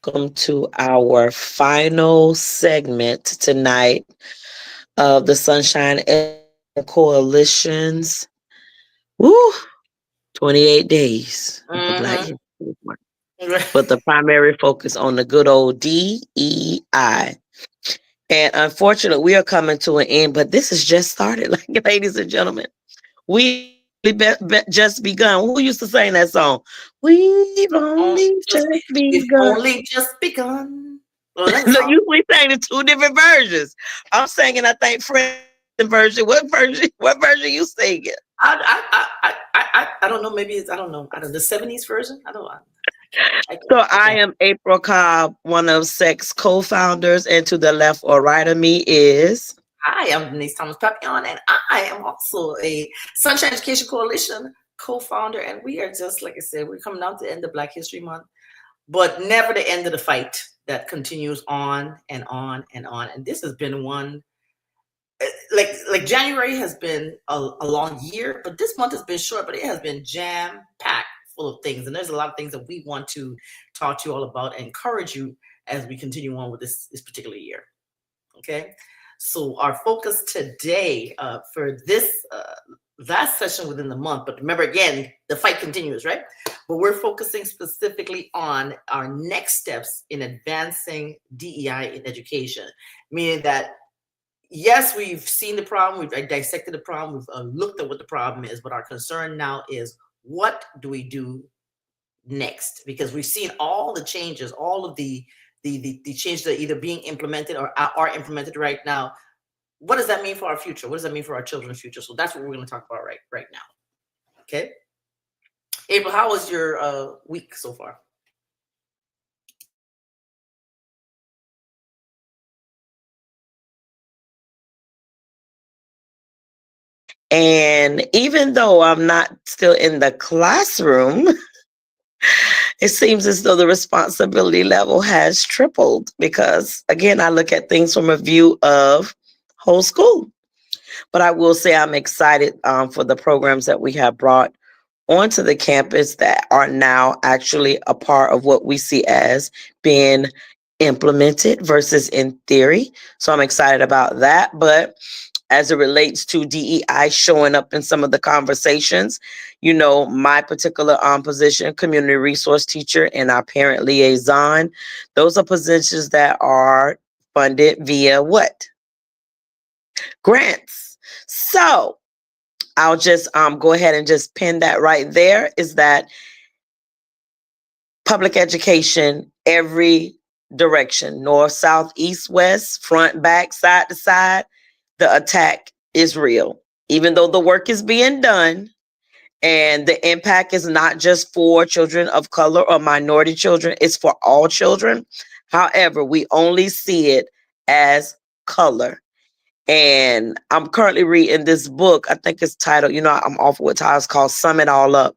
Welcome to our final segment tonight of the Sunshine Coalition's 28 days of Black Mm-hmm. History Month. But the primary focus on the good old DEI. And unfortunately, we are coming to an end, but this has just started, like, ladies and gentlemen. We just begun. Who used to sing that song? We've only just We've begun. only just begun. Oh, that's a No, song. you we sang in two different versions. I'm singing, I think, French version. What version? What version you singing? I don't know. Maybe it's I don't know. I don't the '70s version. I don't. So I can't. am April Cobb, one of SEX co-founders, and to the left or right of me is. Hi, I'm Denise Thomas Papillon, and I am also a Sunshine Education Coalition co-founder. And we are just like I said, we're coming out to the end of Black History Month, but never the end of the fight that continues on and on and on. And this has been one. Like January has been a long year, but this month has been short, but it has been jam packed full of things, and there's a lot of things that we want to talk to you all about and encourage you as we continue on with this particular year. Okay, so our focus today for this last session within the month, but remember again, the fight continues, right? But we're focusing specifically on our next steps in advancing DEI in education, meaning that yes, we've seen the problem, we've dissected the problem, we've looked at what the problem is, but our concern now is what do we do next? Because we've seen all the changes, all of the changes that are either being implemented or are implemented right now. What does that mean for our future? What does that mean for our children's future? So that's what we're going to talk about right now. Okay. April, how was your week so far? And even though I'm not still in the classroom, it seems as though the responsibility level has tripled because, again, I look at things from a view of whole school. But I will say I'm excited for the programs that we have brought onto the campus that are now actually a part of what we see as being implemented versus in theory. So I'm excited about that. But as it relates to DEI showing up in some of the conversations, you know, my particular position, community resource teacher and our parent liaison, those are positions that are funded via what? Grants. So I'll just go ahead and just pin that right there, is that public education, every direction, north, south, east, west, front, back, side to side, the attack is real. Even though the work is being done and the impact is not just for children of color or minority children, it's for all children. However, we only see it as color. And I'm currently reading this book. I think it's titled, you know, I'm awful with titles, called Sum It All Up.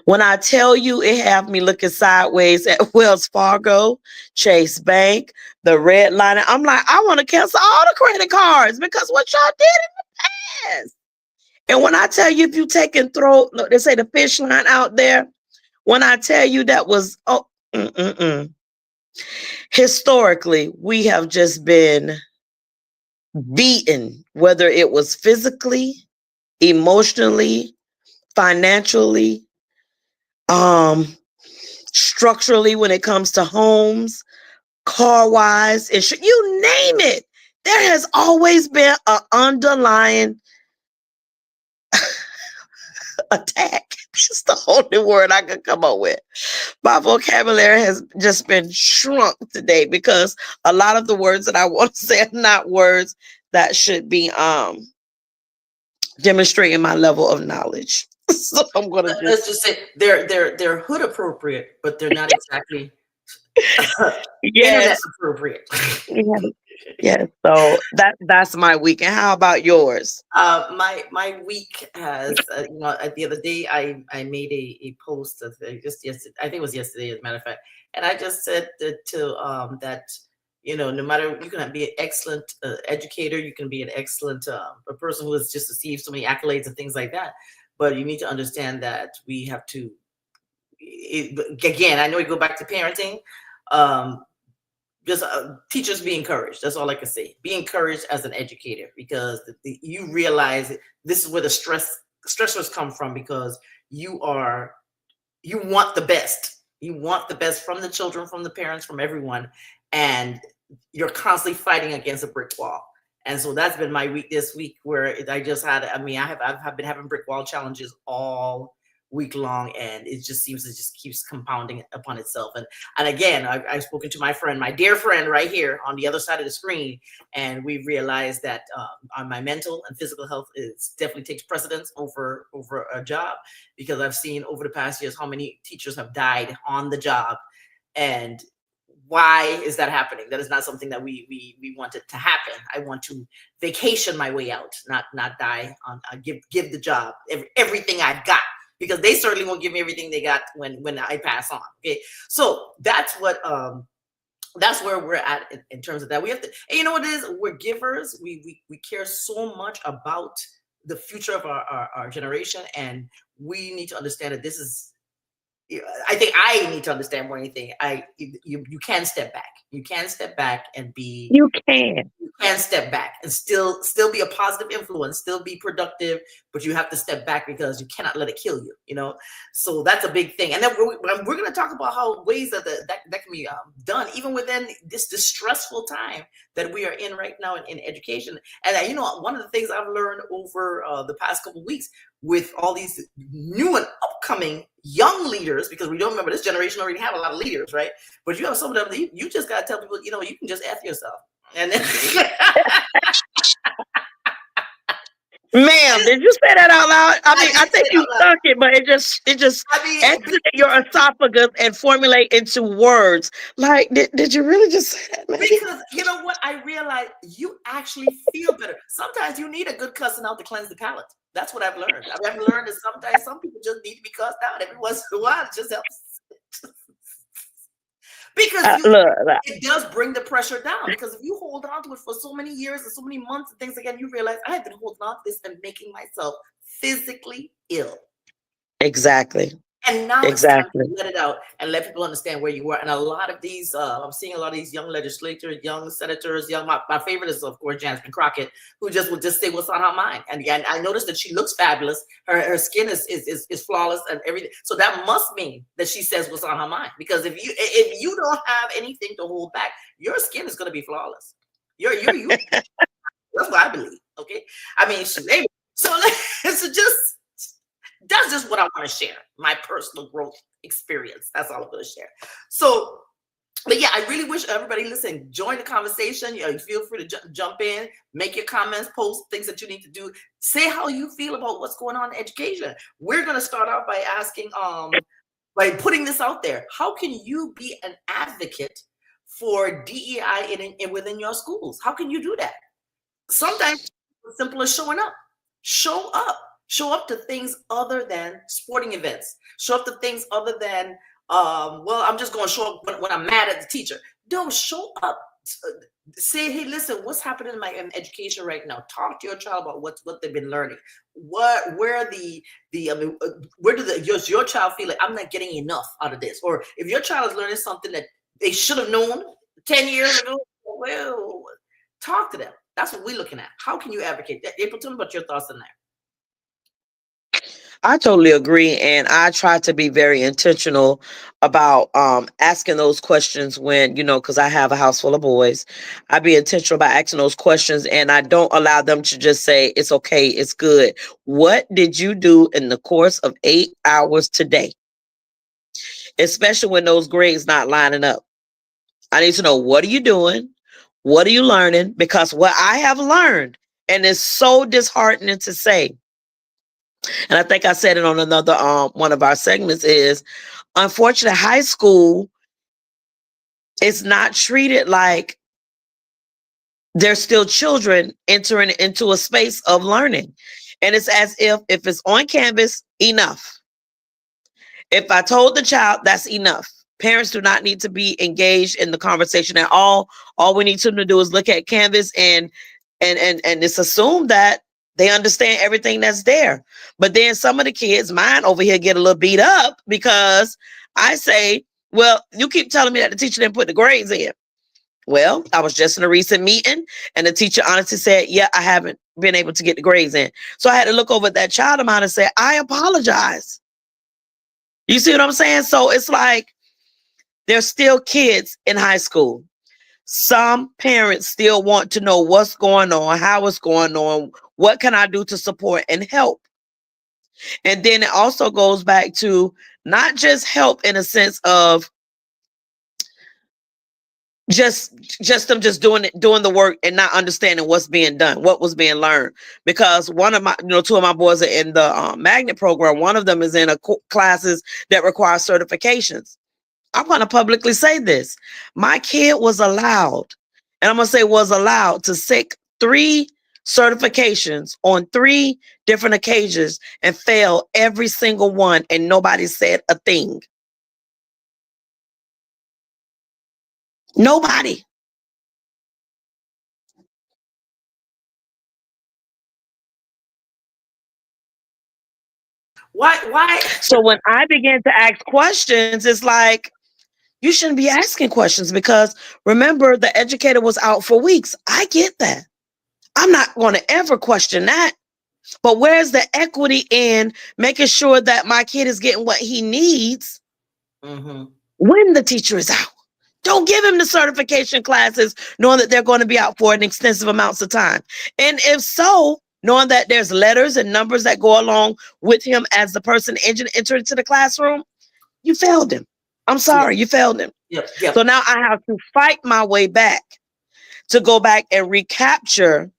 When I tell you, it have me looking sideways at Wells Fargo, Chase Bank, the red line. I'm like, I want to cancel all the credit cards because what y'all did in the past. And when I tell you, if you take and throw, look, they say the fish line out there. When I tell you that was, historically, we have just been beaten, whether it was physically, emotionally, financially, structurally when it comes to homes, car wise, you name it. There has always been an underlying attack. It's the only word I could come up with. My vocabulary has just been shrunk today because a lot of the words that I want to say are not words that should be demonstrating my level of knowledge. So I'm gonna Let's just say they're hood appropriate, but they're not exactly Internet Yes. appropriate. Yes. Yes. So that's my week. And how about yours? My week has the other day I made a post of just yesterday. I think it was yesterday, as a matter of fact, and I just said that no matter, you can be an excellent educator, you can be an excellent a person who has just received so many accolades and things like that, but you need to understand that we have to, again, I know we go back to parenting. um, just teachers, be encouraged. That's all I can say. Be encouraged as an educator, because you realize this is where the stressors come from, because you want the best. You want the best from the children, from the parents, from everyone, and you're constantly fighting against a brick wall. And so that's been my week this week, where I just had. I mean, I've been having brick wall challenges all week long, and it just seems to just keeps compounding upon itself. And again, I've spoken to my friend, my dear friend, right here on the other side of the screen, and we realized that on my mental and physical health, it definitely takes precedence over a job, because I've seen over the past years how many teachers have died on the job. And why is that happening? That is not something that we want it to happen. I want to vacation my way out, not die on. Give the job everything I've got, because they certainly won't give me everything they got when I pass on. Okay, so that's where we're at in terms of that. We have to, and you know what it is? We're givers. We care so much about the future of our generation, and we need to understand that this is. I think I need to understand more than anything. You can step back. You can step back and be. You can. You can step back and still be a positive influence, still be productive, but you have to step back, because you cannot let it kill you. So that's a big thing. And then we're going to talk about how ways that can be done, even within this stressful time that we are in right now in education. And one of the things I've learned over the past couple of weeks, with all these new and upcoming young leaders, because we don't remember, this generation already have a lot of leaders, right? But you have some of them, you just got to tell people, you can just F yourself. And then Ma'am, did you say that out loud? I mean, I think you sunk it, but it just exited your esophagus and formulate into words. Like, did you really just say that, maybe? Because you know what? I realized you actually feel better. Sometimes you need a good cussing out to cleanse the palate. That's what I've learned. I've learned that sometimes some people just need to be cussed out every once in a while. It just helps. Because it does bring the pressure down. Because if you hold on to it for so many years and so many months and things again, you realize I have been holding on to this and making myself physically ill. Exactly. And now it's time to let it out and let people understand where you were. And a lot of these, I'm seeing a lot of these young legislators, young senators, my favorite is, of course, Jasmine Crockett, who just would just say what's on her mind. And I noticed that she looks fabulous. Her skin is flawless and everything. So that must mean that she says what's on her mind. Because if you don't have anything to hold back, your skin is going to be flawless. You're that's what I believe. Okay. I mean, so just. That's just what I want to share, my personal growth experience. That's all I'm going to share. So, but yeah, I really wish everybody listening, join the conversation. Feel free to jump in, make your comments, post things that you need to do. Say how you feel about what's going on in education. We're going to start out by asking, by putting this out there. How can you be an advocate for DEI within your schools? How can you do that? Sometimes it's simple as showing up. Show up. Show up to things other than sporting events. Show up to things other than, I'm just going to show up when I'm mad at the teacher. No, show up. Say, hey, listen, what's happening in education right now? Talk to your child about what they've been learning. Where does your child feel like I'm not getting enough out of this? Or if your child is learning something that they should have known 10 years ago, well, talk to them. That's what we're looking at. How can you advocate? April, tell me about your thoughts on that. I totally agree. And I try to be very intentional about asking those questions when, because I have a house full of boys. I be intentional about asking those questions, and I don't allow them to just say, it's okay, it's good. What did you do in the course of 8 hours today? Especially when those grades not lining up. I need to know, what are you doing? What are you learning? Because what I have learned, and it's so disheartening to say, and I think I said it on another one of our segments, is unfortunately high school It's not treated like they're still children entering into a space of learning. And it's as if it's on canvas, enough. If I told the child, that's enough. Parents do not need to be engaged in the conversation at all. All we need them to do is look at canvas and it's assumed that they understand everything that's there. But then some of the kids, mine over here, get a little beat up because I say, well, you keep telling me that the teacher didn't put the grades in. Well, I was just in a recent meeting and the teacher honestly said, yeah, I haven't been able to get the grades in. So I had to look over at that child of mine and say, I apologize. You see what I'm saying? So it's like there's still kids in high school. Some parents still want to know what's going on, how it's going on, what can I do to support and help. And then it also goes back to not just help in a sense of just them just doing the work and not understanding what's being done, what was being learned. Because one of my, two of my boys are in the magnet program. One of them is in classes that require certifications. I'm going to publicly say this. My kid was allowed, and I'm going to say was allowed to take 3 certifications on 3 different occasions and fail every single one, and nobody said a thing. Nobody. Why? So when I began to ask questions, it's like, you shouldn't be asking questions because remember, the educator was out for weeks. I get that. I'm not going to ever question that. But where's the equity in making sure that my kid is getting what he needs when the teacher is out? Don't give him the certification classes knowing that they're going to be out for an extensive amounts of time. And if so, knowing that there's letters and numbers that go along with him as the person entered into the classroom, you failed him. I'm sorry, you failed him. Yep. So now I have to fight my way back to go back and recapture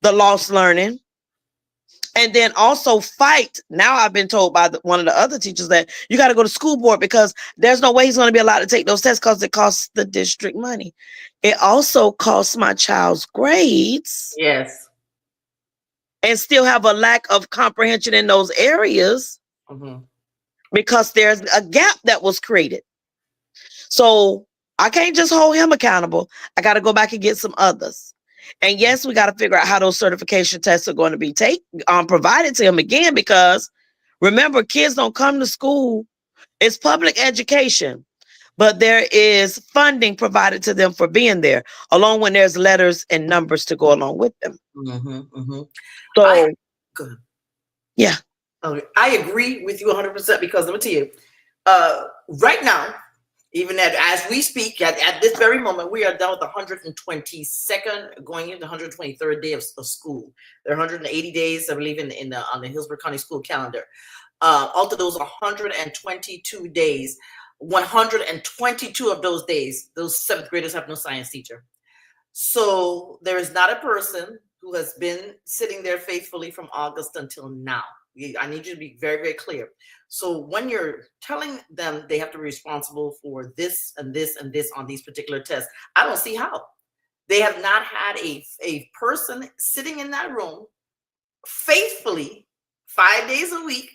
the lost learning. And then also fight. Now I've been told by one of the other teachers that you got to go to school board because there's no way he's going to be allowed to take those tests because it costs the district money. It also costs my child's grades. Yes. And still have a lack of comprehension in those areas because there's a gap that was created. So I can't just hold him accountable. I got to go back and get some others. And yes, we got to figure out how those certification tests are going to be provided to him again, because remember, kids don't come to school. It's public education, but there is funding provided to them for being there, along when there's letters and numbers to go along with them. So, good. Yeah. I agree with you 100% because let me tell you, right now, even as we speak, at this very moment, we are down with the 122nd, going into the 123rd day of school. There are 180 days, I believe, on the Hillsborough County school calendar. Out of those 122 days, 122 of those days, those 7th graders have no science teacher. So there is not a person who has been sitting there faithfully from August until now. I need you to be very, very clear. So when you're telling them they have to be responsible for this and this and this on these particular tests, I don't see how. They have not had a person sitting in that room faithfully 5 days a week,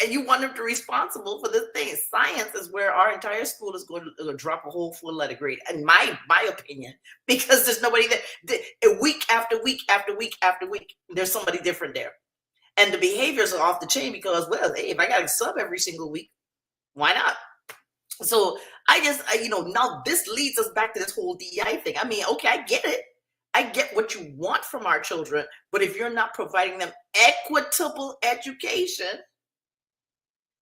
and you want them to be responsible for this thing. Science is where our entire school is going to drop a whole full letter grade, in my opinion, because there's nobody there. Week after week after week after week, there's somebody different there. And the behaviors are off the chain because, well, hey, if I got to sub every single week, why not? So I just, now this leads us back to this whole DEI thing. I mean, okay, I get it. I get what you want from our children, but if you're not providing them equitable education,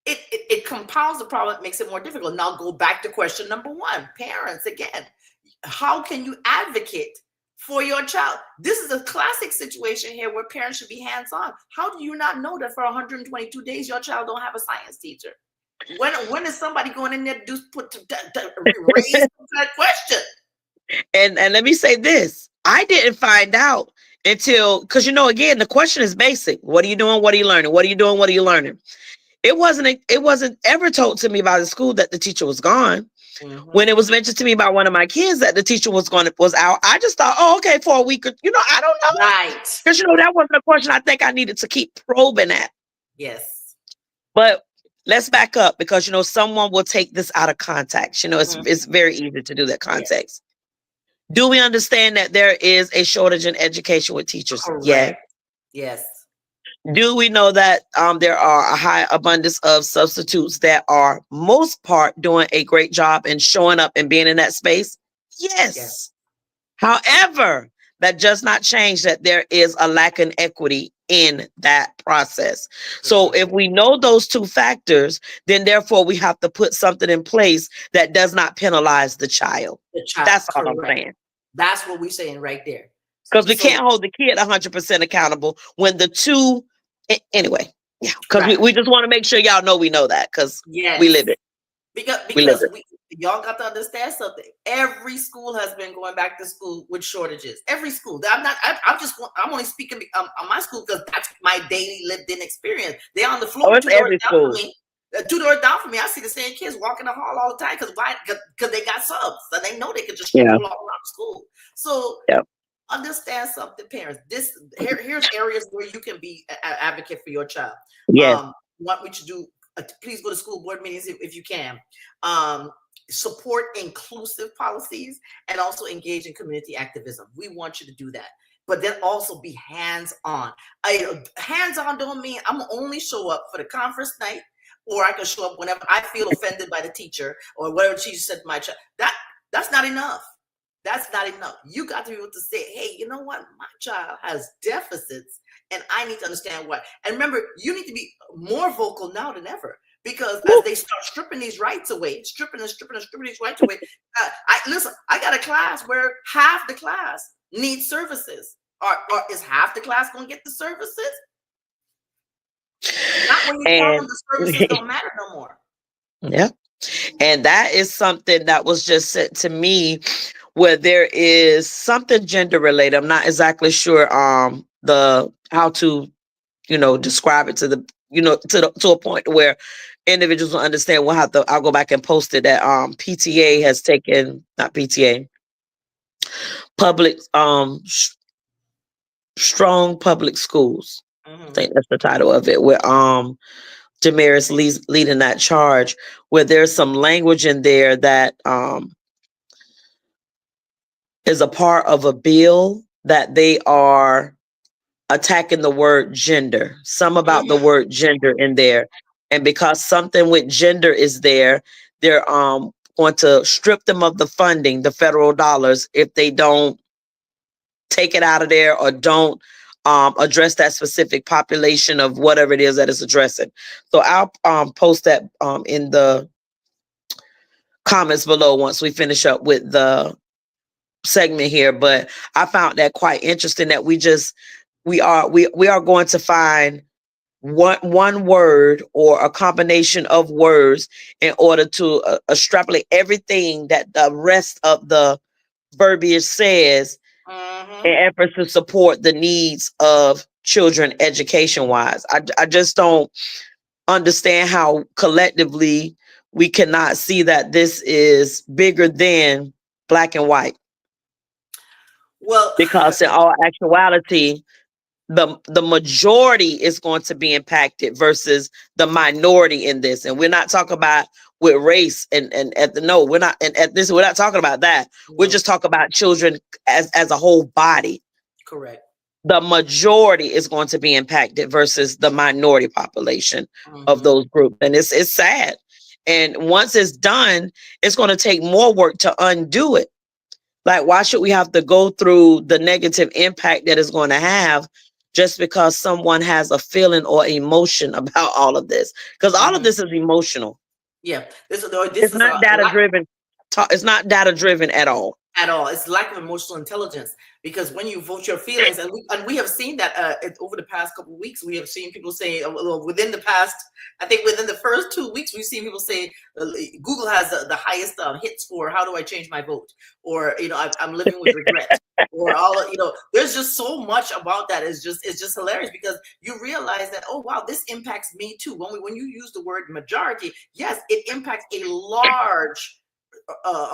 it compounds the problem. It makes it more difficult. Now go back to question number 1. Parents, again, how can you advocate for your child? This is a classic situation here where parents should be hands-on. How do you not know that for 122 days your child don't have a science teacher? When is somebody going in there to raise that question? And let me say this. I didn't find out until, because again, the question is basic. What are you doing? What are you learning? What are you doing? What are you learning? it wasn't ever told to me by the school that the teacher was gone. When it was mentioned to me by one of my kids that the teacher was out, I just thought, oh, okay, for a week, I don't know. Right. Because that wasn't a question I think I needed to keep probing at. Yes. But let's back up, because someone will take this out of context. It's very easy to do that context. Yes. Do we understand that there is a shortage in education with teachers? Correct. Yes. Do we know that there are a high abundance of substitutes that are most part doing a great job and showing up and being in that space? Yes. However, that does not change that there is a lack in equity in that process. So if we know those two factors, then therefore we have to put something in place that does not penalize the child. That's all I'm saying. That's what we're saying right there. Because we can't hold the kid 100% accountable when the two, anyway, yeah, because we just want to make sure y'all know we know that, because we live it. Because y'all got to understand something. Every school has been going back to school with shortages. Every school. I'm only speaking on my school because that's my daily lived-in experience. They're on the floor 2 doors down from me. 2 doors down from me, I see the same kids walking the hall all the time because they got subs and they know they can just roll all around school. So understand something, parents. Here's areas where you can be an advocate for your child. What we should do. Please go to school board meetings if you can. Support inclusive policies and also engage in community activism. We want you to do that. But then also be hands-on. Hands-on don't mean I'm going to only show up for the conference night, or I can show up whenever I feel offended by the teacher or whatever the teacher said to my child. That's not enough. That's not enough. You got to be able to say, hey, you know what? My child has deficits and I need to understand what. And remember, you need to be more vocal now than ever, because as they start stripping these rights away, stripping these rights away. I got a class where half the class needs services. Or is half the class going to get the services? Not when you tell them the services don't matter no more. Yeah. And that is something that was just said to me, where there is something gender related. I'm not exactly sure how to describe it to the to a point where individuals will understand. I'll go back and post it that PTA has taken, not PTA, public strong public schools. I think that's the title of it, where Damaris leading that charge, where there's some language in there that is a part of a bill that they are attacking the word gender, some about the word gender in there. And because something with gender is there, they're going to strip them of the funding, the federal dollars, if they don't take it out of there or don't address that specific population of whatever it is that it's addressing. So I'll post that in the comments below once we finish up with the segment here. But I found that quite interesting that we are going to find one word or a combination of words in order to extrapolate everything that the rest of the verbiage says in efforts to support the needs of children education wise. I just don't understand how collectively we cannot see that this is bigger than black and white. Well, because in all actuality, the majority is going to be impacted versus the minority in this. And we're not talking about with race we're not, and at this, we're not talking about that. We're just talking about children as a whole body. Correct. The majority is going to be impacted versus the minority population of those groups. And it's sad. And once it's done, it's going to take more work to undo it. Like, why should we have to go through the negative impact that it's going to have just because someone has a feeling or emotion about all of this? Because all of this is emotional. Yeah. It's not data driven. It's not data driven at all. at all. It's lack of emotional intelligence, because when you vote your feelings, and we have seen that over the past couple of weeks, we have seen people say, within the past, I think within the first 2 weeks, we've seen people say Google has the highest hit score. How do I change my vote? Or I'm living with regret. Or there's just so much about that. It's just hilarious, because you realize that, oh wow, this impacts me too. When you use the word majority, yes, it impacts a large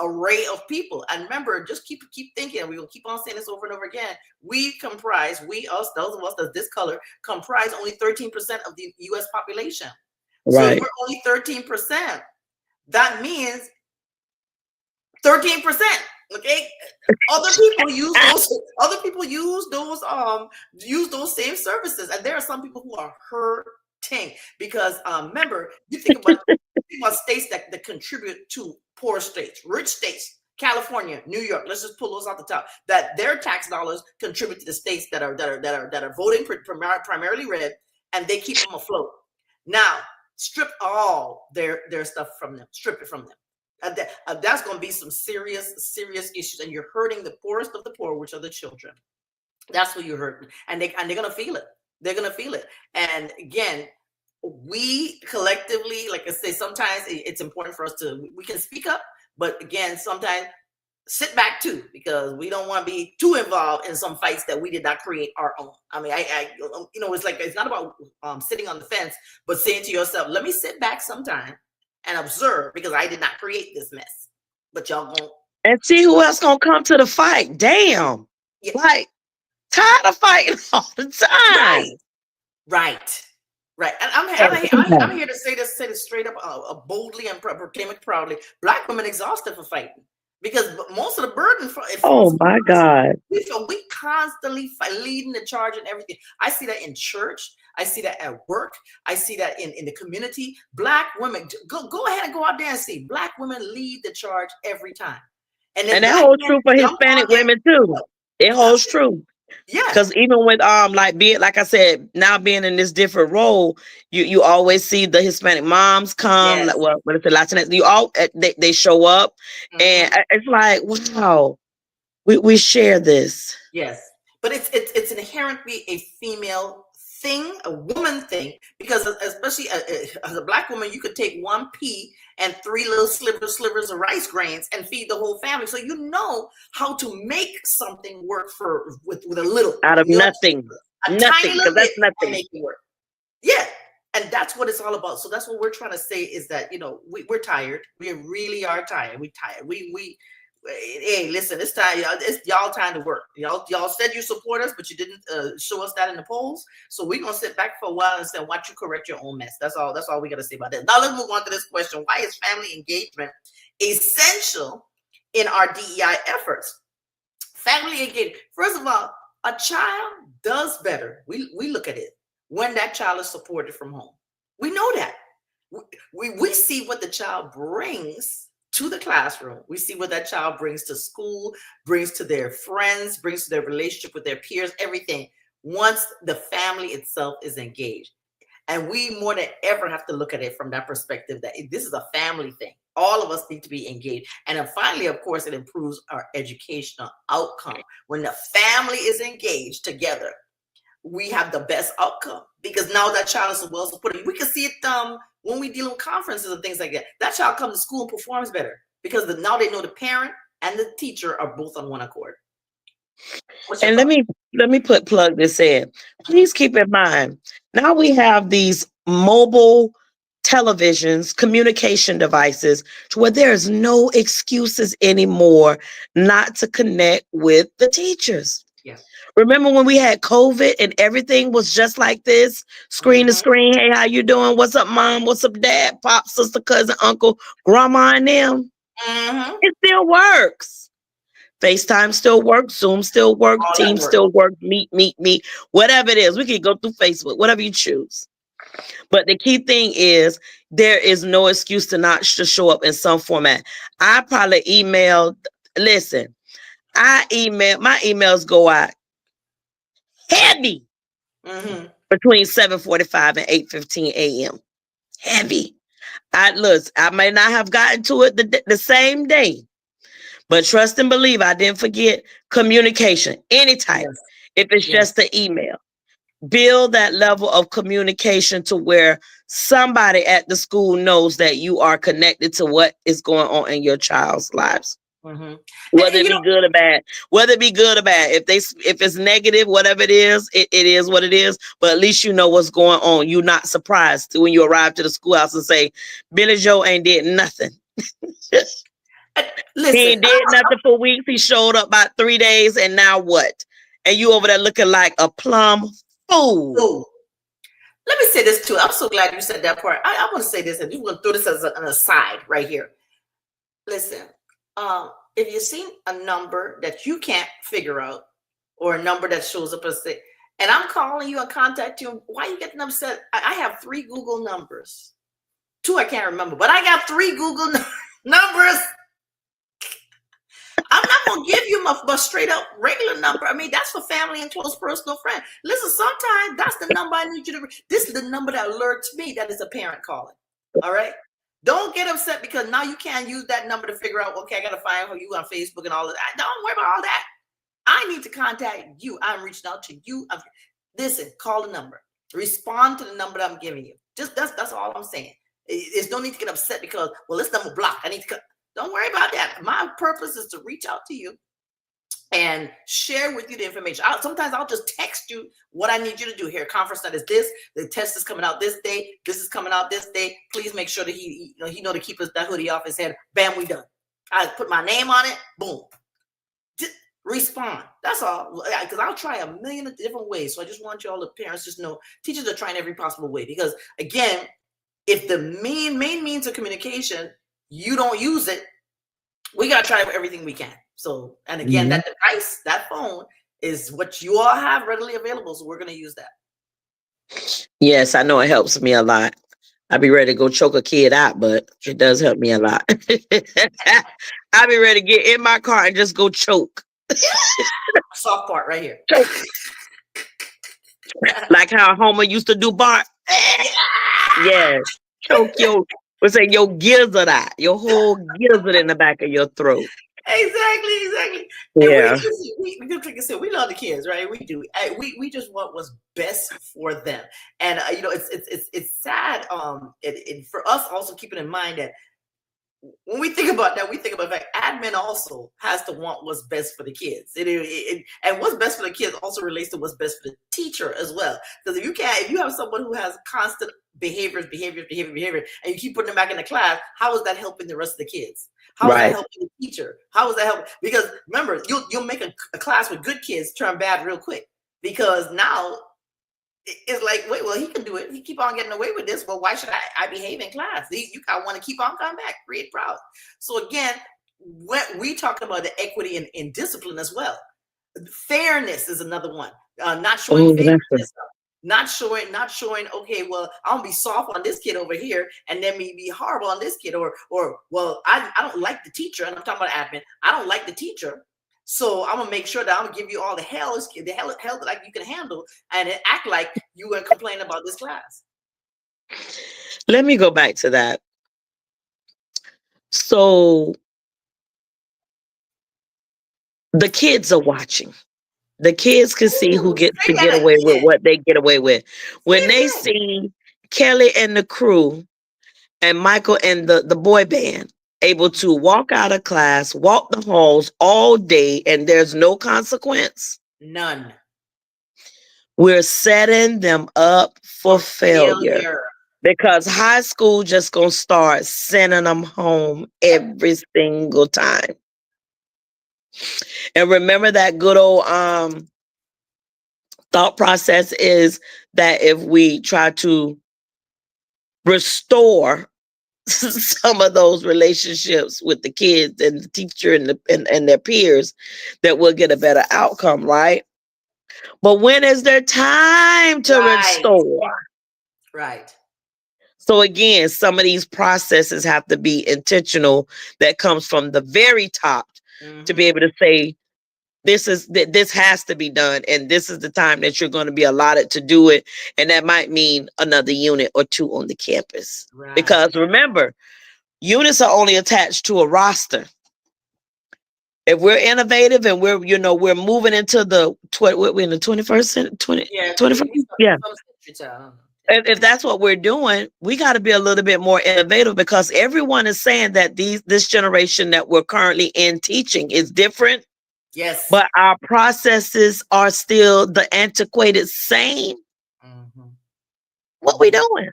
array of people. And remember, just keep thinking, and we will keep on saying this over and over again. We, us, those of us that's this color, comprise only 13% of the U.S. population. So if we're only 13%, that means 13%. Okay, other people use those same services, and there are some people who are hurting, because remember, you think about states that contribute to poor states, rich states, California, New York. Let's just pull those off the top. That their tax dollars contribute to the states that are voting primarily red, and they keep them afloat. Now, strip all their stuff from them. Strip it from them. That's going to be some serious issues, and you're hurting the poorest of the poor, which are the children. That's what you're hurting, and they're going to feel it. They're going to feel it. And again, we collectively, like I say, sometimes it's important for us we can speak up, but again, sometimes sit back too, because we don't want to be too involved in some fights that we did not create our own. I mean, it's like, it's not about sitting on the fence, but saying to yourself, let me sit back sometime and observe, because I did not create this mess. But y'all won't. And see who else gonna come to the fight. Damn. Yeah. Like, tired of fighting all the time. Right. And I'm here to say this straight up, boldly and proclaim it proudly. Black women exhausted for fighting, because most of the burden oh my God, we constantly leading the charge and everything. I see that in church. I see that at work. I see that in the community. Black women, go ahead and go out there and see. Black women lead the charge every time. And that holds true for Hispanic women too. It holds true. Yeah. Because even with like I said, now being in this different role, you always see the Hispanic moms come. Yes. Like, what if the Latinx? They show up, and it's like, wow, we share this. Yes, but it's inherently a female thing, a woman thing, because especially as a Black woman, you could take one pea and 3 little slivers of rice grains and feed the whole family. So you know how to make something work with a little out of nothing. Nothing, because that's nothing. Make it work. Yeah, and that's what it's all about. So that's what we're trying to say, is that we're tired. We really are tired. We're tired. Hey, listen, it's time. It's y'all time to work. Y'all said you support us, but you didn't show us that in the polls. So we're gonna sit back for a while and watch you correct your own mess. That's all we gotta say about that. Now let's move on to this question: why is family engagement essential in our DEI efforts? Family engagement. First of all, a child does better. We look at it when that child is supported from home. We know that. We see what the child brings to the classroom. We see what that child brings to school, brings to their friends, brings to their relationship with their peers, everything, once the family itself is engaged. And we more than ever have to look at it from that perspective, that this is a family thing. All of us need to be engaged. And then finally, of course, it improves our educational outcome. When the family is engaged together, we have the best outcome, because now that child is well supported. We can see it when we deal with conferences and things like that. That child comes to school and performs better, because now they know the parent and the teacher are both on one accord. And let me plug this in. Please keep in mind, now we have these mobile televisions, communication devices, to where there's no excuses anymore not to connect with the teachers. Yeah. Remember when we had COVID and everything was just like this, screen to screen? Hey, how you doing? What's up, mom? What's up, dad? Pop, sister, cousin, uncle, grandma, and them. It still works. FaceTime still works. Zoom still works. Teams still work. Meet. Whatever it is, we can go through Facebook. Whatever you choose. But the key thing is, there is no excuse to not to show up in some format. I probably emailed. Listen, my emails go out heavy between 7:45 and 8:15 a.m. Heavy. I may not have gotten to it the same day, But trust and believe, I didn't forget communication, any type. Yes. If it's just Yes. the email, build that level of communication to where somebody at the school knows that you are connected to what is going on in your child's lives. Mm-hmm. Whether it You be know, good or bad, if it's negative, whatever it is what it is. But at least you know what's going on. You're not surprised when you arrive to the schoolhouse and say, Billy Joe ain't did nothing. He listen, ain't did nothing for weeks. He showed up about 3 days, and now what? And you over there looking like a plum fool. oh, let me say this too. I'm so glad you said that part. I want to say this, and you want to throw this as an aside right here. Listen, if you see a number that you can't figure out, or a number that shows up as sick, and I'm calling you and contact you, why are you getting upset? I have 3 Google numbers. 2 I can't remember, but I got 3 Google numbers. I'm not gonna give you my straight up regular number. I mean, that's for family and close personal friend. Listen, sometimes that's the number I need you to. This is the number that alerts me that is a parent calling. All right. Don't get upset because now you can't use that number to figure out. Okay, I gotta find who you on Facebook and all of that. Don't worry about all that. I need to contact you. I'm reaching out to you. Listen, call the number. Respond to the number that I'm giving you. Just that's all I'm saying. There's no need to get upset because this number blocked. I need to. Don't worry about that. My purpose is to reach out to you and share with you the information. Sometimes I'll just text you what I need you to do here. Conference that is this. The test is coming out this day. This is coming out this day. Please make sure that he know to keep that hoodie off his head. Bam, we done. I put my name on it. Boom. Just respond. That's all. Because I'll try a million of different ways. So I just want you all, the parents, just know teachers are trying every possible way. Because again, if the main means of communication, you don't use it, we got to try everything we can. So, and again, that device, that phone is what you all have readily available. So we're going to use that. Yes, I know it helps me a lot. I'd be ready to go choke a kid out, but it does help me a lot. I'd be ready to get in my car and just go choke. Soft part right here. Choke. Like how Homer used to do Bart. Yes. Choke your gizzard out. Your whole gizzard in the back of your throat. Exactly. Yeah. And like I said, we love the kids, right? We do. We just want what's best for them. And it's sad. For us also keeping in mind that when we think about that, we think about the fact admin also has to want what's best for the kids. And what's best for the kids also relates to what's best for the teacher as well. Because if you have someone who has constant behavior, and you keep putting them back in the class, how is that helping the rest of the kids? How is that helping the teacher? How is that helping? Because remember, you'll make a class with good kids turn bad real quick. Because now it's like, wait, well, he can do it. He keep on getting away with this. Well, why should I behave in class? You gotta want to keep on coming back, create proud. So again, when we talk about the equity in discipline as well. Fairness is another one. Not showing favoritism. Not showing, okay, well, I'm gonna be soft on this kid over here and then me be horrible on this kid, or well, I don't like the teacher, and I'm talking about admin. I don't like the teacher. So I'm gonna make sure that I'm gonna give you all the hell that you can handle, and act like you were complaining about this class. Let me go back to that. So the kids are watching. The kids can see who gets to get away with what they get away with. When they see Kelly and the crew and Michael and the boy band able to walk out of class, walk the halls all day, and there's no consequence. None. We're setting them up for failure. Because high school just gonna start sending them home every single time. And remember that good old thought process is that if we try to restore some of those relationships with the kids and the teacher and their peers, that we'll get a better outcome, right? But when is there time to restore? Right. So again, some of these processes have to be intentional. That comes from the very top to be able to say, this has to be done, and this is the time that you're going to be allotted to do it, and that might mean another unit or 2 on the campus. Right. Because remember, units are only attached to a roster. If we're innovative and we're moving into we're in the 21st century, Yeah, 21st, yeah. some century child. If that's what we're doing, we got to be a little bit more innovative, because everyone is saying that this generation that we're currently in teaching is different, Yes. but our processes are still the antiquated same. What we doing?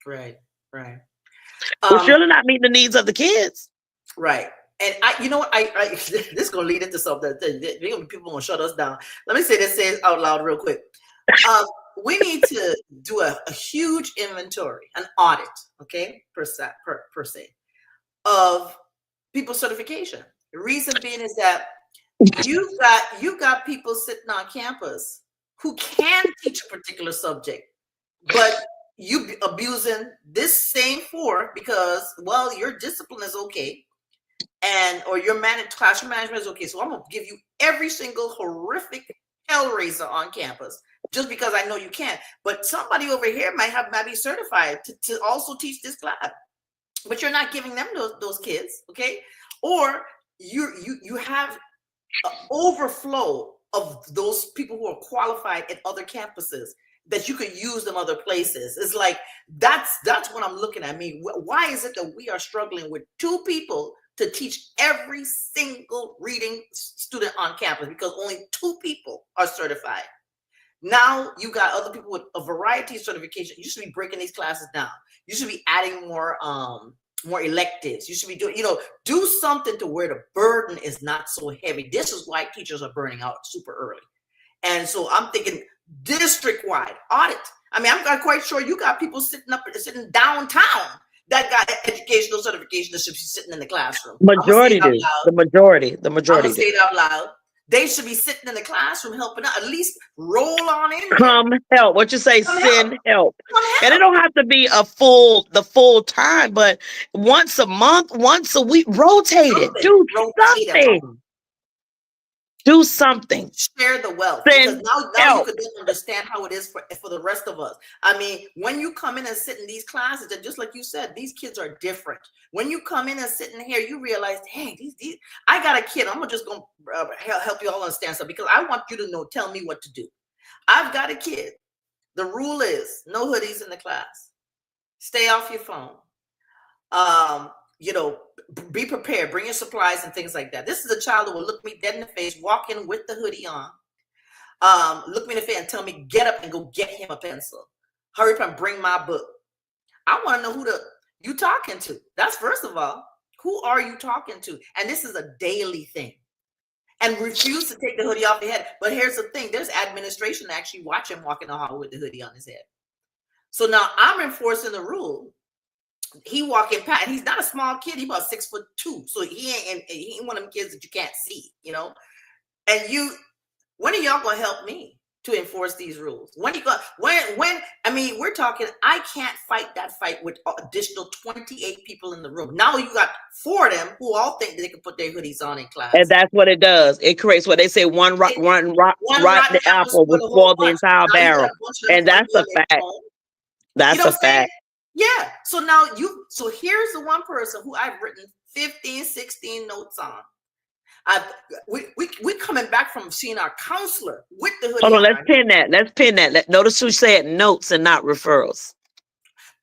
Right. We're surely not meeting the needs of the kids. Right. And you know what? I this is gonna lead into something. People gonna shut us down. Let me say this out loud real quick. We need to do a huge inventory, an audit, okay, per se, of people's certification. The reason being is that you got people sitting on campus who can teach a particular subject, but you abusing this same because, well, your discipline is okay, or your classroom management is okay. So I'm gonna give you every single horrific hellraiser on campus just because I know you can. But somebody over here might be certified to also teach this class, but you're not giving them those kids, okay? Or you have an overflow of those people who are qualified at other campuses that you could use them other places. It's like that's what I'm looking at. I mean, why is it that we are struggling with 2 people to teach every single reading student on campus, because only 2 people are certified? Now you got other people with a variety of certification. You should be breaking these classes down. You should be adding more electives. You should be doing, do something to where the burden is not so heavy. This is why teachers are burning out super early. And so I'm thinking district-wide audit. I mean, I'm not quite sure you got people sitting downtown that got educational certification that should be sitting in the classroom. Majority do. The majority. I'm gonna say it out loud. They should be sitting in the classroom helping out. At least roll on in. Come help. What you say? Send help. And it don't have to be the full time, but once a month, once a week, rotate it. Do something. Do something. Share the wealth. Because now you can understand how it is for the rest of us. I mean, when you come in and sit in these classes, and just like you said, these kids are different. When you come in and sit in here, you realize, hey, I got a kid. I'm just going to help you all understand something, because I want you to tell me what to do. I've got a kid. The rule is no hoodies in the class. Stay off your phone. Be prepared, bring your supplies and things like that. This is a child who will look me dead in the face, walk in with the hoodie on, look me in the face and tell me, get up and go get him a pencil. Hurry up and bring my book. I want to know who you talking to. That's first of all. Who are you talking to? And this is a daily thing. And refuse to take the hoodie off your head. But here's the thing. There's administration actually watch him walk in the hall with the hoodie on his head. So now I'm enforcing the rule. He walking past, and he's not a small kid. He's about 6'2", so he ain't one of them kids that you can't see, And when are y'all gonna help me to enforce these rules? When I mean, we're talking. I can't fight that fight with additional 28 people in the room. Now you got 4 of them who all think they can put their hoodies on in class, and that's what it does. It creates what they say: one rotten apple will spoil the entire barrel, and that's a fact. That's a fact. Yeah. So now so here's the one person who I've written 15, 16 notes on. We coming back from seeing our counselor with the hoodie. Hold on, let's pin that. Notice who said notes and not referrals.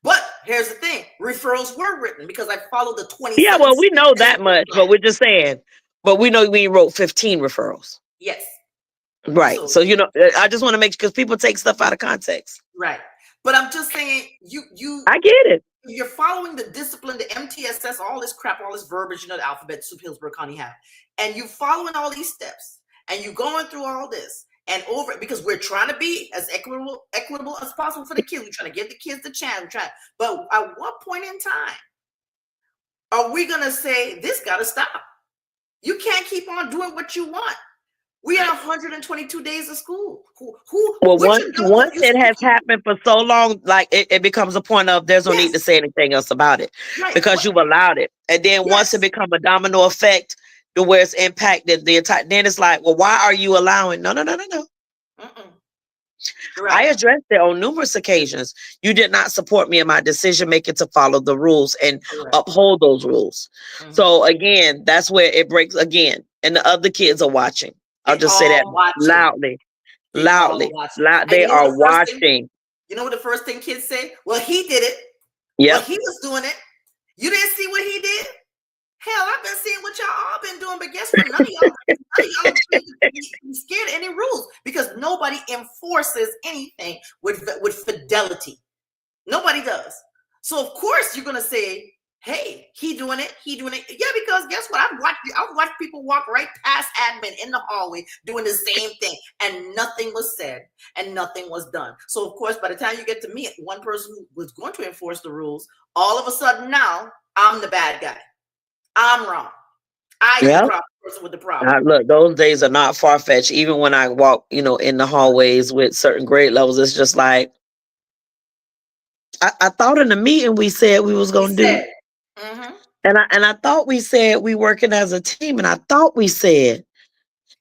But here's the thing: referrals were written because I followed the 20. Yeah, well, we know that much, but we're just saying. But we know we wrote 15 referrals. Yes. Right. So I just want to make sure, because people take stuff out of context. Right. But I'm just saying, I get it. You're following the discipline, the MTSS, all this crap, all this verbiage, the alphabet Soup Hillsborough County have. And you following all these steps, and you going through all this, and because we're trying to be as equitable as possible for the kids. We're trying to give the kids the chance. But at what point in time are we going to say, this got to stop? You can't keep on doing what you want. We had 122 days of school. Once it has happened for so long, like it becomes a point of there's no need to say anything else about it, because you've allowed it. And then once it becomes a domino effect to where it's impacted the entire, then it's like, well, why are you allowing? No. I addressed it on numerous occasions. You did not support me in my decision making to follow the rules and uphold those rules. So again, that's where it breaks again. and the other kids are watching. I'll They just say that all watching. loudly, They all loudly, watching. loud. And They you know what are the first thing? watching. You know what the first thing kids say? Well, he did it. Well, Yep. he was doing it. You didn't see what he did? Hell, I've been seeing what y'all all been doing, but guess what? None of y'all be scared of any rules because nobody enforces anything with fidelity. Nobody does. So of course you're gonna say, hey, he doing it. Yeah, because guess what? I've watched people walk right past admin in the hallway doing the same thing, and nothing was said and nothing was done. So of course, by the time you get to me, one person who was going to enforce the rules, all of a sudden now I'm the bad guy. I'm wrong. I'm the person with the problem. Look, those days are not far fetched. Even when I walk, in the hallways with certain grade levels, it's just like I thought in the meeting we said we was gonna do. Mm-hmm. And I thought we said we working as a team, and I thought we said,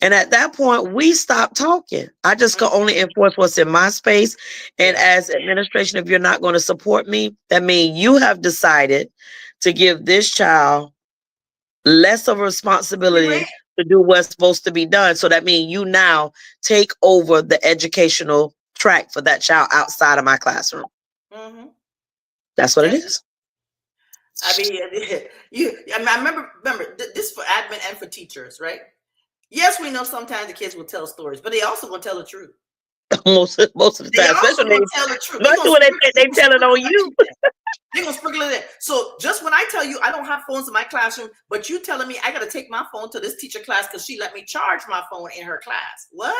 and at that point we stopped talking. I just could only enforce what's in my space. And as administration, if you're not going to support me, that means you have decided to give this child less of a responsibility to do what's supposed to be done. So that means you now take over the educational track for that child outside of my classroom. Mm-hmm. That's what it is. I mean, I remember this for admin and for teachers, right? Yes, we know sometimes the kids will tell stories, but they also gonna tell the truth. most of the time, especially when tell the truth. Especially when they tell it on you. They're gonna sprinkle it in. So just when I tell you I don't have phones in my classroom, but you telling me I gotta take my phone to this teacher class because she let me charge my phone in her class. What?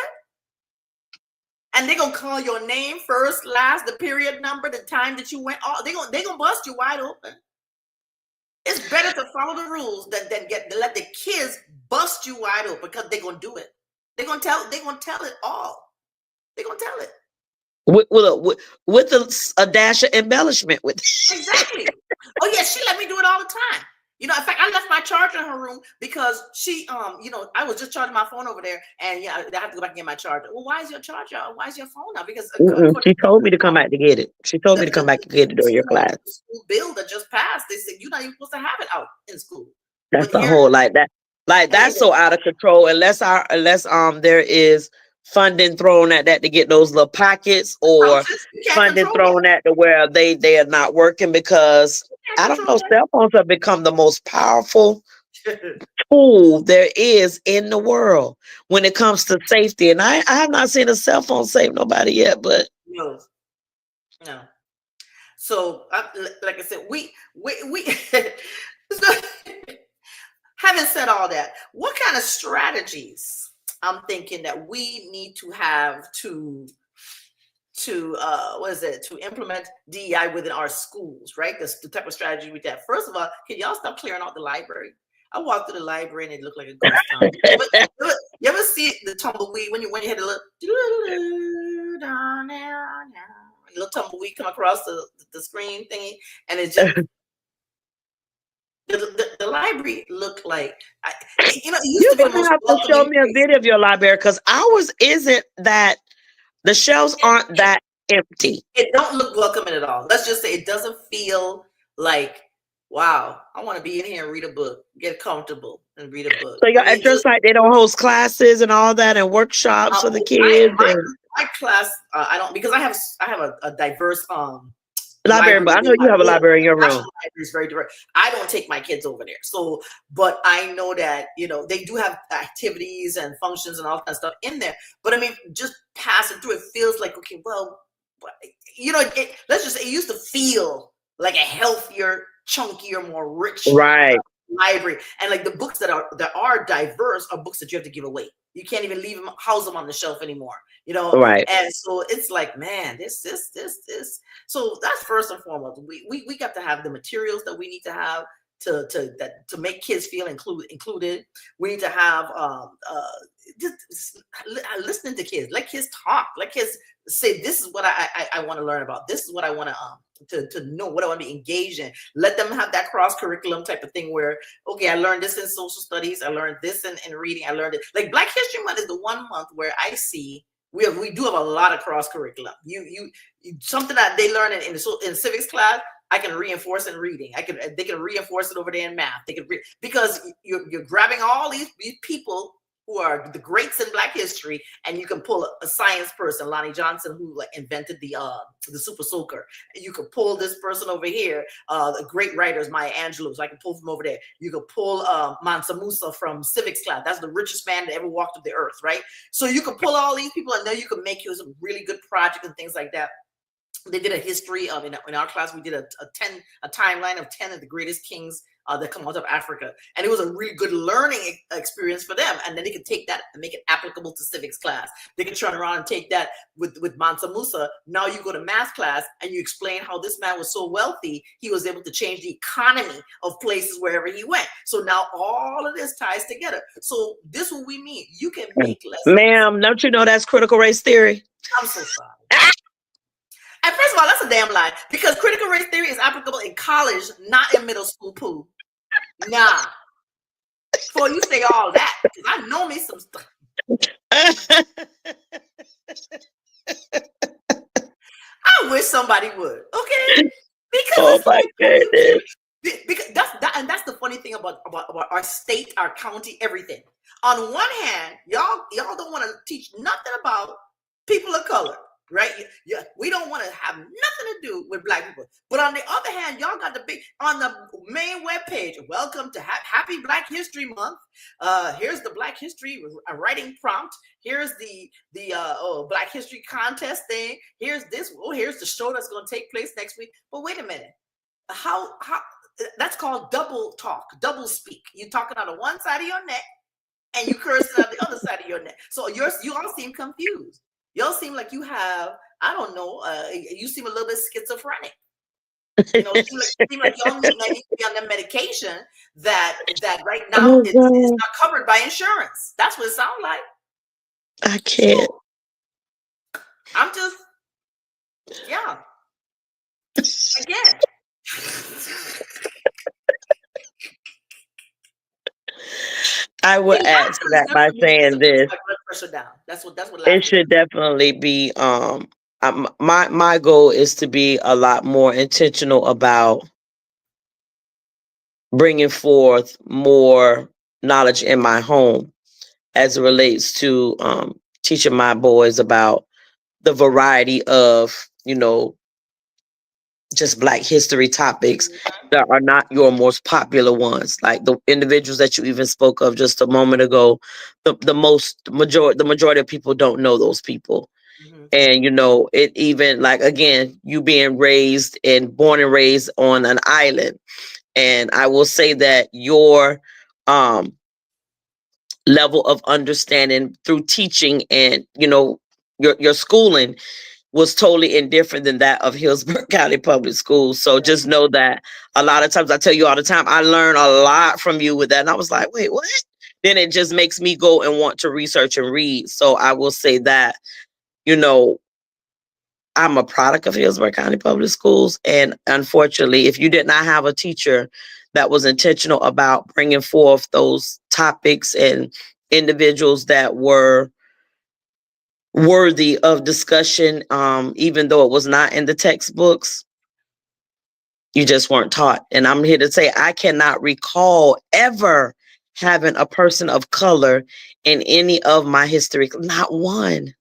And they're gonna call your name first, last, the period number, the time that you went. They're gonna bust you wide open. It's better to follow the rules than let the kids bust you wide open because they're gonna do it. They're gonna tell it all. They're gonna tell it. With a dash of embellishment with exactly. Oh yeah, she let me do it all the time. In fact, I left my charger in her room because she, I was just charging my phone over there, and I have to go back and get my charger. Well, why is your charger? Why is your phone out? Because she told me to come back to get it. She told me to come back to get it during your class. The school bill that just passed, they said you're not even supposed to have it out in school. That's the whole like that. Like that's so out of control. Unless there is funding thrown at that to get those little pockets, or funding thrown at to where they are not working, because I don't know, cell phones have become the most powerful tool there is in the world when it comes to safety. And I have not seen a cell phone save nobody yet, but no. So like I said, we having said all that, what kind of strategies I'm thinking that we need to have to implement DEI within our schools, right? That's the type of strategy we have. First of all, can y'all stop clearing out the library? I walked through the library and it looked like a ghost town. You ever see the tumbleweed when you had to look little tumbleweed come across the screen thingy, and it just the library looked like it used to be the most have to show me a video of your library, because ours isn't that. The shelves aren't that empty. It don't look welcoming at all. Let's just say it doesn't feel like, wow, I want to be in here and read a book, get comfortable and read a book. So it's just like they don't host classes and all that and workshops for the kids. My class, I don't, because I have a diverse library, but I know you have a library in your room. It's very diverse. I don't take my kids over there. So, but I know that, they do have activities and functions and all that kind of stuff in there. But I mean, just passing through, it feels like, okay, well, let's just say it used to feel like a healthier, chunkier, more rich library. And like the books that are diverse are books that you have to give away. You can't even house them on the shelf anymore, Right. And so it's like, man, this. So that's first and foremost. We got to have the materials that we need to have to make kids feel included. We need to have just listening to kids. Let kids talk. Let kids say, this is what I want to learn about. This is what I want to know, what I want to be engaged in. Let them have that cross curriculum type of thing where, okay, I learned this in social studies. I learned this in reading. I learned it. Like Black History Month is the one month where I see we do have a lot of cross curriculum. You something that they learn in civics class, I can reinforce in reading. They can reinforce it over there in math. They can because you're grabbing all these people who are the greats in Black history, and you can pull a science person, Lonnie Johnson, who like invented the super soaker. You could pull this person over here, the great writers, Maya Angelou. So I can pull from over there. You could pull Mansa Musa from civics class. That's the richest man that ever walked the earth, right? So you can pull all these people, and then you can make you some really good project and things like that. They did a history of in our class. We did a timeline of 10 of the greatest kings that come out of Africa, and it was a really good learning experience for them. And then they could take that and make it applicable to civics class. They could turn around and take that with Mansa Musa. Now you go to math class and you explain how this man was so wealthy, he was able to change the economy of places wherever he went. So now all of this ties together. So this is what we mean. You can make lessons. Ma'am, don't you know that's critical race theory? I'm so sorry. And first of all, that's a damn lie, because critical race theory is applicable in college, not in middle school, poo. Nah. Before you say all that, because I know me some stuff. I wish somebody would, okay? Because because that's the funny thing about our state, our county, everything. On one hand, y'all don't want to teach nothing about people of color. Right? Yeah, we don't want to have nothing to do with Black people. But on the other hand, y'all got the big on the main webpage. Welcome to Happy Black History Month. Here's the Black History writing prompt. Here's the Black History contest thing. Here's this. Oh, here's the show that's going to take place next week. But wait a minute. How that's called double talk, double speak. You're talking out of one side of your neck and you cursing out the other side of your neck. So you all seem confused. Y'all seem like you have, I don't know, you seem a little bit schizophrenic. You know, seem like y'all need to be on the medication that right now is not covered by insurance. That's what it sounds like. I can't. So, I'm just, yeah. Again. I would add to that by saying this. Blood pressure down. That's what it should definitely be my goal is to be a lot more intentional about bringing forth more knowledge in my home as it relates to teaching my boys about the variety of, just Black history topics that are not your most popular ones, like the individuals that you even spoke of just a moment ago. The majority of people don't know those people. Mm-hmm. And it even, like, again, you being born and raised on an island, and I will say that your level of understanding through teaching and your schooling was totally indifferent than that of Hillsborough County Public Schools. So just know that a lot of times, I tell you all the time, I learn a lot from you with that. And I was like, wait, what? Then it just makes me go and want to research and read. So I will say that, I'm a product of Hillsborough County Public Schools. And unfortunately, if you did not have a teacher that was intentional about bringing forth those topics and individuals that were worthy of discussion, even though it was not in the textbooks, you just weren't taught. And I'm here to say, I cannot recall ever having a person of color in any of my history. Not one.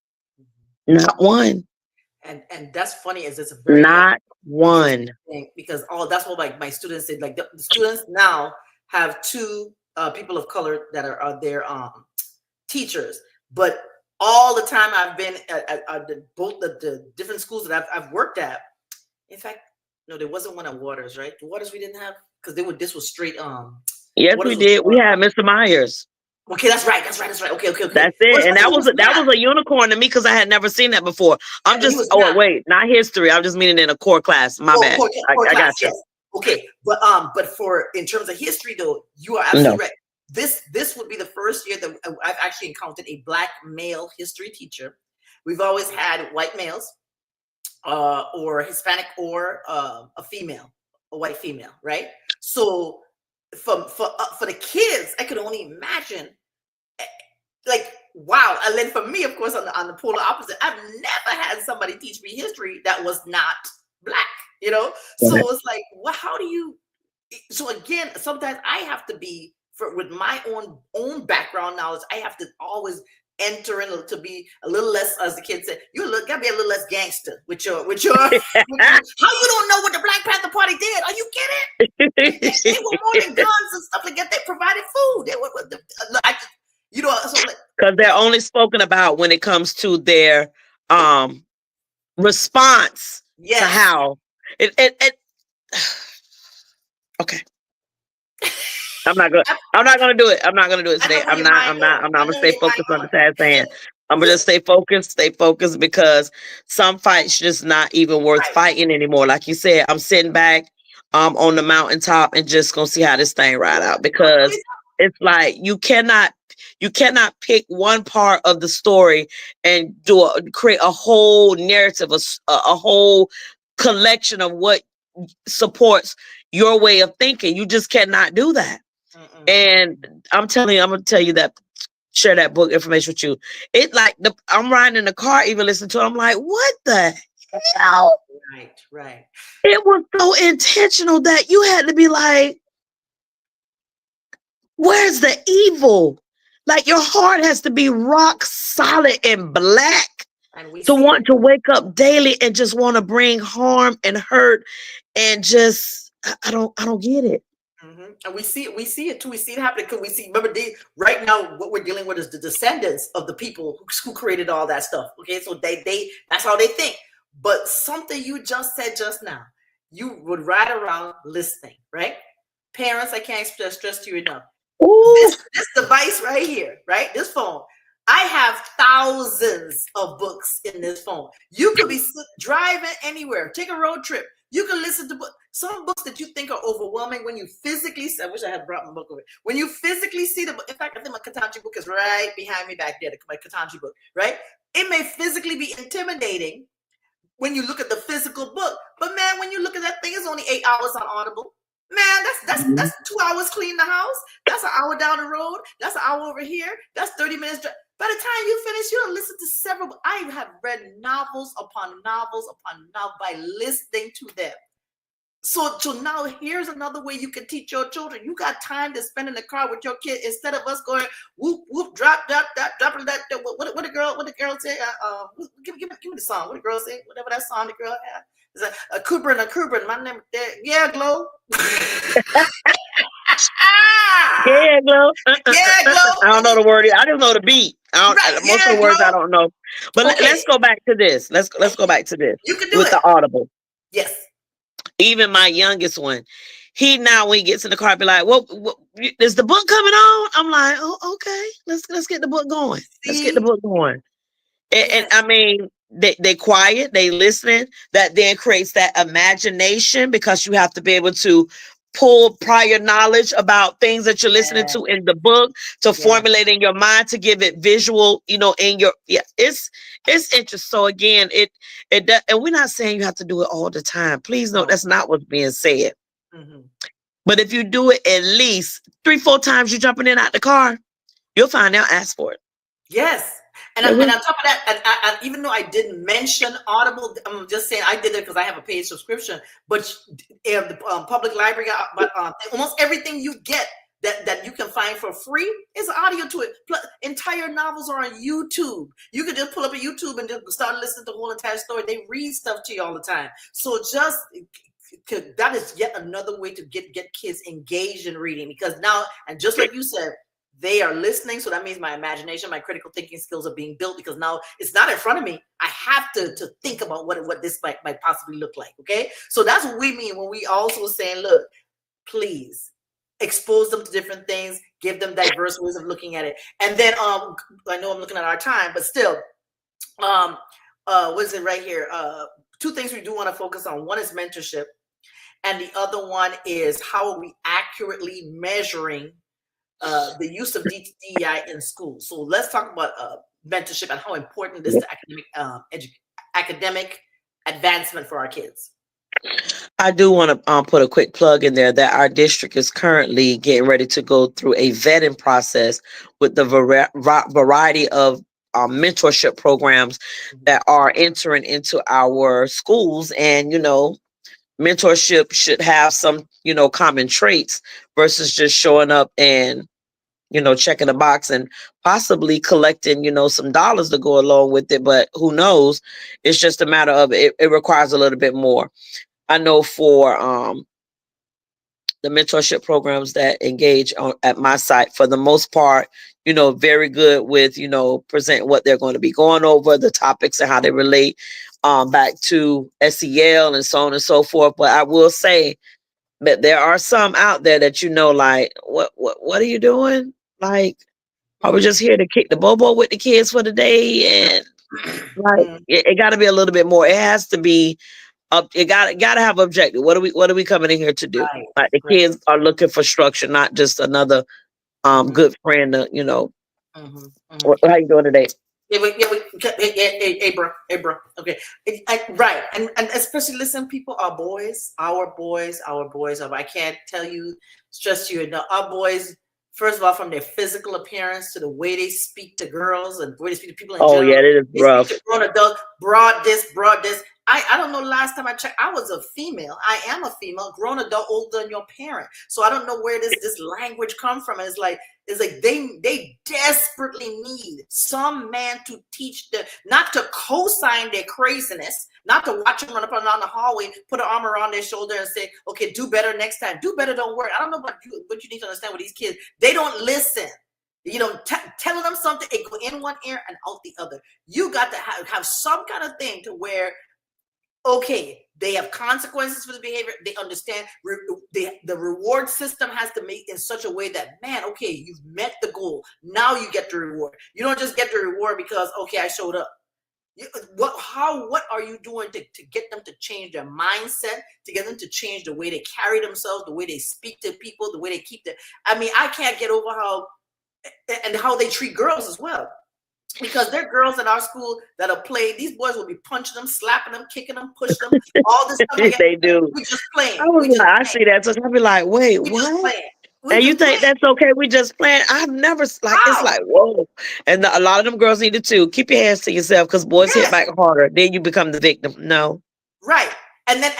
And that's funny, is it's a very not one thing, because that's what my students said. Like the students now have two people of color that are their teachers, but all the time I've been at both the different schools that I've worked at. In fact, no, there wasn't one at Waters, right? The Waters we didn't have, because this was straight. Yes, Waters we did. We had Mr. Myers. Okay, that's right. Okay. That's it. And that was a unicorn to me, because I had never seen that before. Wait, not history. I'm just meaning in a core class. My bad. I got you. Yes. Okay, but for in terms of history, though, you are absolutely right. This would be the first year that I've actually encountered a Black male history teacher. We've always had white males, or Hispanic, or a white female, right? So for the kids, I could only imagine, like, wow. And then for me, of course, on the polar opposite, I've never had somebody teach me history that was not Black. you know? So it's like, well, how do you, so again, sometimes I have to be, with my own background knowledge, I have to always enter in to be a little less, as the kids say, gotta be a little less gangster with your how you don't know what the Black Panther Party did? Are you kidding? They were more than guns and stuff like that. They provided food. They were, because they're only spoken about when it comes to their response to how it okay. I'm not gonna do it. I'm not gonna do it today. I'm not gonna stay focused on the task hand. I'm gonna just stay focused because some fights just not even worth fighting anymore. Like you said, I'm sitting back on the mountaintop and just gonna see how this thing ride out, because it's like you cannot pick one part of the story and create a whole narrative, a whole collection of what supports your way of thinking. You just cannot do that. And I'm gonna tell you that, share that book information with you. It like I'm riding in the car, even listening to it, I'm like, what the hell? Right. It was so intentional that you had to be like, where's the evil? Like, your heart has to be rock solid and black to want to wake up daily and just want to bring harm and hurt and just, I don't get it. And we see it too. We see it happening because we see. Remember, right now what we're dealing with is the descendants of the people who created all that stuff. Okay, so they that's how they think. But something you just said just now, you would ride around listening, right? Parents, I can't stress to you enough. This device right here, right? This phone. I have thousands of books in this phone. You could be driving anywhere, take a road trip. You can listen to some books that you think are overwhelming when you physically see. I wish I had brought my book over. When you physically see the book, in fact, I think my Katanji book is right behind me back there, my Katanji book, right? It may physically be intimidating when you look at the physical book, but man, when you look at that thing, it's only 8 hours on Audible. Man, that's 2 hours cleaning the house. That's an hour down the road. That's an hour over here. That's 30 minutes. By the time you finish, you'll listen to several. I have read novels upon novels upon novels by listening to them. So now here's another way you can teach your children. You got time to spend in the car with your kid instead of us going whoop whoop drop that. What the girl say? Give me the song. What the girl say? Whatever that song the girl had. It's a Kubrin. My name is yeah, Glow. Yeah, Glow. Yeah, Glow. I don't know the word. I just know the beat. Most of the words I don't know. But let's go back to this. Let's go back to this. You can do with the Audible. Yes. Even my youngest one, he now when he gets in the car, be like, "What is the book coming on?" I'm like, "Oh, okay. Let's get the book going. Let's get the book going." And I mean, they quiet, they listening. That then creates that imagination, because you have to be able to pull prior knowledge about things that you're listening to in the book to formulate in your mind, to give it visual, in your, it's interesting. So again, it does, and we're not saying you have to do it all the time. Please note, that's not what's being said. But if you do it at least 3-4 times, you're jumping in out the car, you'll find they'll ask for it. Yes. And on top of that, and even though I didn't mention Audible, I'm just saying I did it because I have a paid subscription. But the public library, almost everything you get that you can find for free is audio to it. Plus, entire novels are on YouTube. You can just pull up a YouTube and just start listening to the whole entire story. They read stuff to you all the time. So that is yet another way to get kids engaged in reading, because now, and just like you said, they are listening. So that means my imagination, my critical thinking skills are being built, because now it's not in front of me. I have to think about what this might possibly look like. Okay. So that's what we mean when we also saying, look, please expose them to different things, give them diverse ways of looking at it. And then, I know I'm looking at our time, but still, what is it right here? 2 things we do want to focus on. One is mentorship. And the other one is how are we accurately measuring the use of DEI in schools. So let's talk about mentorship and how important it is to academic advancement for our kids. I do want to put a quick plug in there that our district is currently getting ready to go through a vetting process with the variety of mentorship programs that are entering into our schools. And, mentorship should have some, common traits versus just showing up and, checking a box and possibly collecting, some dollars to go along with it. But who knows? It's just a matter of it requires a little bit more. I know for the mentorship programs that engage at my site, for the most part, very good with, present what they're going to be going over, the topics and how they relate back to SEL and so on and so forth. But I will say that there are some out there that, like, what are you doing? Like, are we just here to kick the bobo with the kids for the day? And like, it got to be a little bit more. It has to be up. You got to have objective. What are we coming in here to do? Right. Like, the kids are looking for structure, not just another good friend. How you doing today? Hey, bro. Okay, right, and especially listen, people, our boys. I can't stress you enough. Our boys, first of all, from their physical appearance to the way they speak to girls and the way they speak to people in general. Yeah, it is rough. They speak to grown adults, broad this. I don't know. Last time I checked, I was a female. I am a female, grown adult, older than your parent. So I don't know where this language come from. It's like they desperately need some man to teach them, not to co-sign their craziness, not to watch them run up and down the hallway, put an arm around their shoulder and say, okay, do better next time. Do better, don't work. I don't know about you, but you need to understand with these kids, they don't listen. Telling them something, it go in one ear and out the other. You got to have some kind of thing to where, okay, they have consequences for the behavior. They understand the reward system has to make in such a way that, man, okay, you've met the goal. Now you get the reward. You don't just get the reward because, okay, I showed up. What are you doing to get them to change their mindset, to get them to change the way they carry themselves, the way they speak to people, the way they keep I can't get over how they treat girls as well. Because there are girls at our school that'll play. These boys will be punching them, slapping them, kicking them, pushing them, all this stuff. They do. We just playing. I see that. So I'll be like, wait, what? And you think that's okay? We just playing? I've never It's like, whoa. And a lot of them girls need it too. Keep your hands to yourself, because boys hit back harder. Then you become the victim. No. Right. And then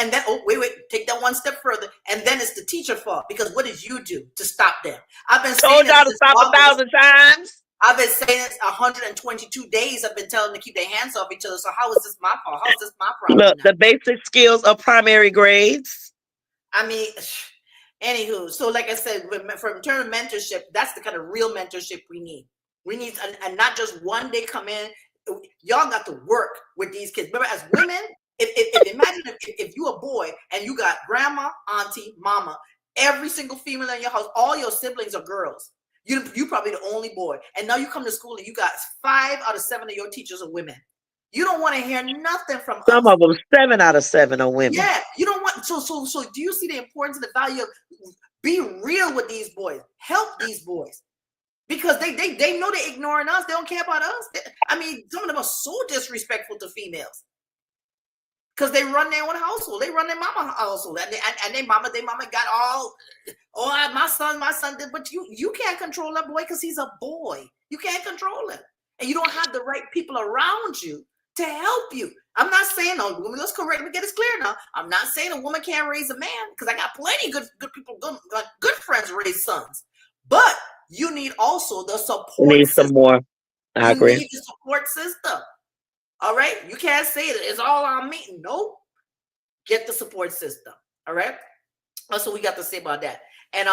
wait, take that one step further. And then it's the teacher's fault, because what did you do to stop them? I've been saying y'all to stop 1,000 times. I've been saying this 122 days. I've been telling them to keep their hands off each other. So how is this my fault? How is this my problem? Look, the basic skills of primary grades. Anywho, so like I said, from in terms of mentorship, that's the kind of real mentorship we need. We need, and not just one day come in. Y'all got to work with these kids. Remember, as women, imagine if you a boy and you got grandma, auntie, mama, every single female in your house, all your siblings are girls. You probably the only boy, and now you come to school and you got 5 out of 7 of your teachers are women. You don't want to hear nothing from some of them. 7 out of 7 are women. Yeah, you don't want. So do you see the importance and the value of be real with these boys, help these boys, because they know they're ignoring us. They don't care about us. Some of them are so disrespectful to females. Because they run their own household, they run their mama household, and their mama got all. Oh, my son did, but you can't control that boy because he's a boy. You can't control him, and you don't have the right people around you to help you. I'm not saying let's correct. We get this clear now. I'm not saying a woman can't raise a man, because I got plenty good people, good friends raise sons, but you need also the support. You need some more. I agree. You need the support system. All right, you can't say that it's all on me. Nope. Get the support system. All right. That's what we got to say about that. And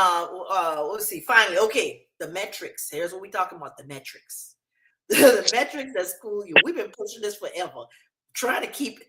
let's see. Finally, okay, the metrics. Here's what we're talking about: the metrics. The metrics at school. We've been pushing this forever, trying to keep